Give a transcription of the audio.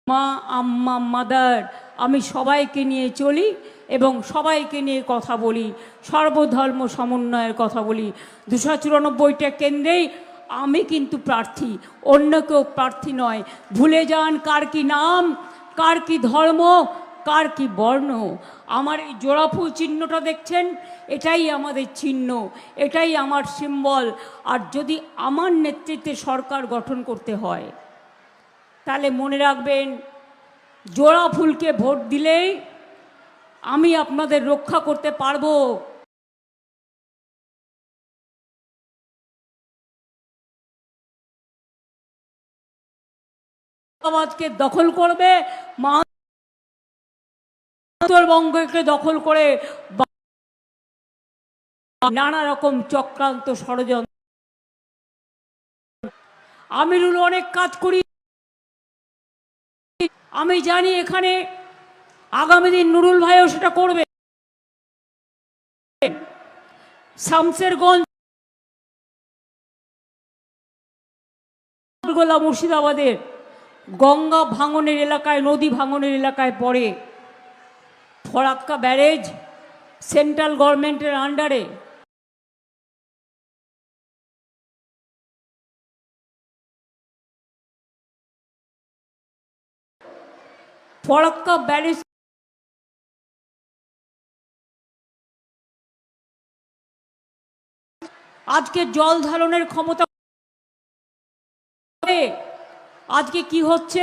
মা আম্মা মাদার আমি সবাইকে নিয়ে চলি এবং সবাইকে নিয়ে কথা বলি, সর্বধর্ম সমন্বয়ের কথা বলি। 294টা কেন্দ্রেই আমি কিন্তু প্রার্থী, অন্য কেউ প্রার্থী নয়। ভুলে যান কার কি নাম, কার কি ধর্ম, কার কি বর্ণ। আমার এই জোড়াফুল চিহ্নটা দেখছেন, এটাই আমাদের চিহ্ন, এটাই আমার সিম্বল। আর যদি আমার নেতৃত্বে সরকার গঠন করতে হয় তাহলে মনে রাখবেন, জোড়া ফুলকে ভোট দিলেই আমি আপনাদের রক্ষা করতে পারবো। মুর্শিদাবাদকে দখল করবে, উত্তরবঙ্গকে দখল করে নানা রকম চক্রান্ত ষড়যন্ত্র। আমিরুল অনেক কাজ করি, আমি জানি এখানে আগামী দিন নুরুল ভাইও সেটা করবে। শামসেরগঞ্জ মুর্শিদাবাদের গঙ্গা ভাঙনের এলাকায়, নদী ভাঙনের এলাকায় পড়ে। ফরাক্কা ব্যারেজ সেন্ট্রাল গভর্নমেন্টের আন্ডারে। ফরাক্কা ব্যারেজ আজকে জল ধারণের ক্ষমতা। আজকে কি হচ্ছে,